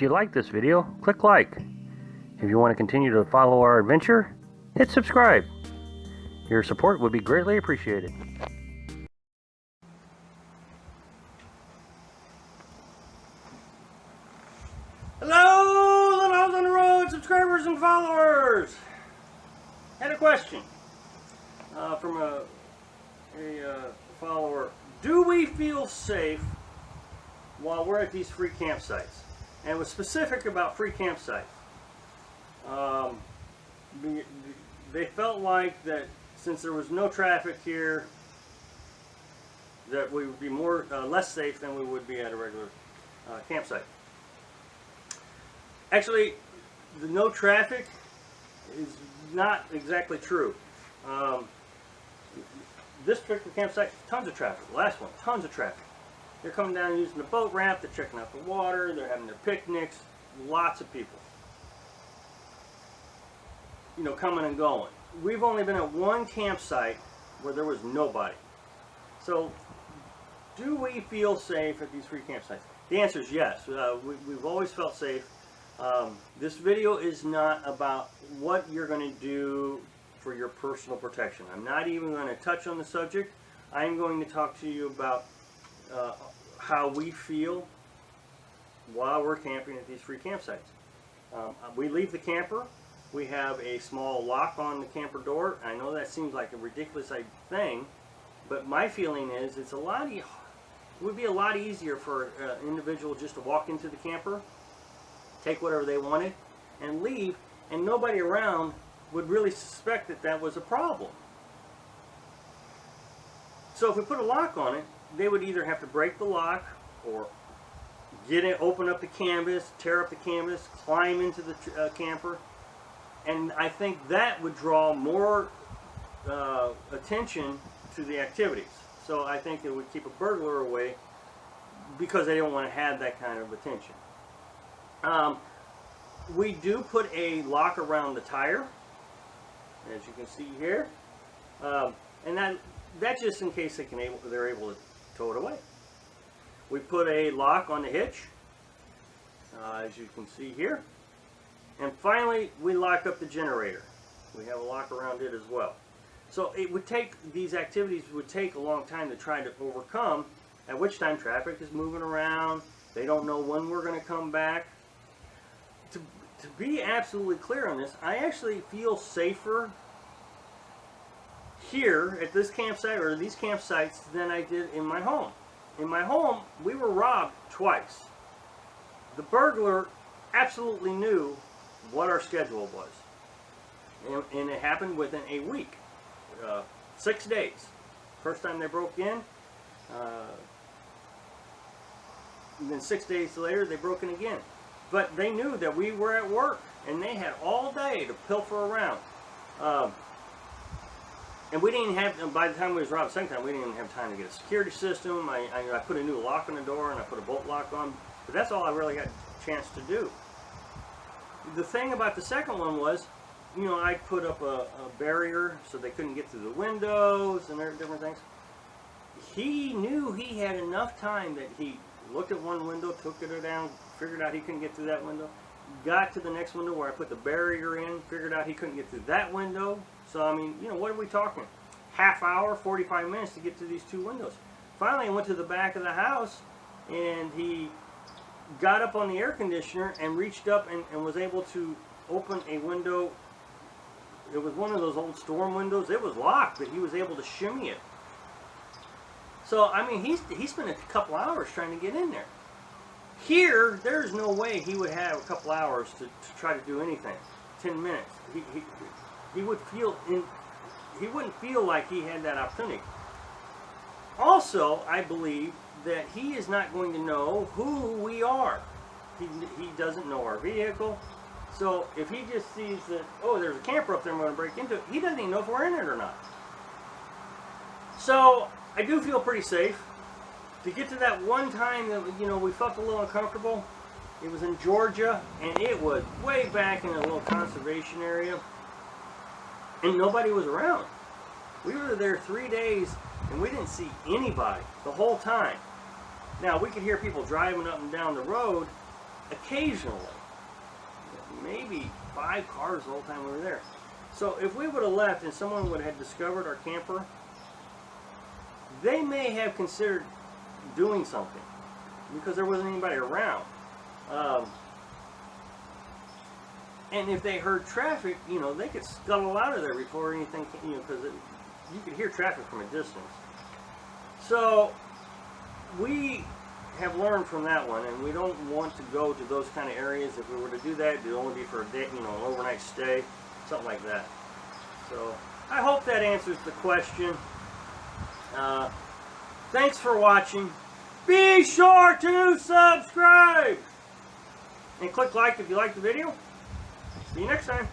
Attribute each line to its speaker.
Speaker 1: If you like this video, click like. If you want to continue to follow our adventure, hit subscribe. Your support would be greatly appreciated. Hello, Little House on the Road subscribers and followers. Had a question from a follower. Do we feel safe while we're at these free campsites? And it was specific about free campsites. They felt like that since there was no traffic here, that we would be less safe than we would be at a regular campsite. Actually, the no traffic is not exactly true. This particular campsite, tons of traffic. The last one, tons of traffic. They're coming down using the boat ramp, they're checking out the water, they're having their picnics, lots of people. You know, coming and going. We've only been at one campsite where there was nobody. So, do we feel safe at these free campsites? The answer is yes. We've always felt safe. This video is not about what you're going to do for your personal protection. I'm not even going to touch on the subject. I'm going to talk to you about how we feel while we're camping at these free campsites. We leave the camper. We have a small lock on the camper door. I know that seems like a ridiculous thing, but my feeling is it would be a lot easier for an individual just to walk into the camper, take whatever they wanted, and leave, and nobody around would really suspect that that was a problem. So if we put a lock on it, they would either have to break the lock or open up the canvas, tear up the canvas, climb into the camper, and I think that would draw more attention to the activities. So I think it would keep a burglar away because they don't want to have that kind of attention. We do put a lock around the tire, as you can see here, and that's just in case they're able to tow it away. We put a lock on the hitch, as you can see here, and finally we lock up the generator. We have a lock around it as well. So these activities would take a long time to try to overcome, at which time traffic is moving around, they don't know when we're going to come back. To be absolutely clear on this, I actually feel safer here at this campsite or these campsites than I did in my home. In my home, we were robbed twice. The burglar absolutely knew what our schedule was. And it happened within a week. 6 days. First time they broke in, and then 6 days later they broke in again. But they knew that we were at work, and they had all day to pilfer around. And we didn't have, by the time we was robbed the second time, we didn't even have time to get a security system. I put a new lock on the door, and I put a bolt lock on, but that's all I really got a chance to do. The thing about the second one was, you know, I put up a barrier so they couldn't get through the windows and different things. He knew he had enough time that he looked at one window, took it down, figured out he couldn't get through that window, got to the next window where I put the barrier in, figured out he couldn't get through that window. So, I mean, you know, what are we talking? Half hour, 45 minutes to get to these two windows. Finally, I went to the back of the house, and he got up on the air conditioner and reached up and was able to open a window. It was one of those old storm windows. It was locked, but he was able to shimmy it. So, I mean, he spent a couple hours trying to get in there. Here, there's no way he would have a couple hours to try to do anything. 10 minutes. He wouldn't feel like he had that opportunity. Also, I believe that he is not going to know who we are. He doesn't know our vehicle. So if he just sees that, oh, there's a camper up there I'm going to break into it, he doesn't even know if we're in it or not. So I do feel pretty safe. To get to that one time that, you know, we felt a little uncomfortable, it was in Georgia, and it was way back in a little conservation area, and nobody was around. We were there 3 days, and we didn't see anybody the whole time. Now, we could hear people driving up and down the road, occasionally, maybe 5 cars the whole time we were there. So if we would have left and someone would have discovered our camper, they may have considered doing something because there wasn't anybody around. And if they heard traffic, you know, they could scuttle out of there before anything, you know, because you could hear traffic from a distance. So we have learned from that one, and we don't want to go to those kind of areas. If we were to do that, it would only be for a day, you know, an overnight stay, something like that. So I hope that answers the question. Thanks for watching. Be sure to subscribe and click like if you like the video. See you next time.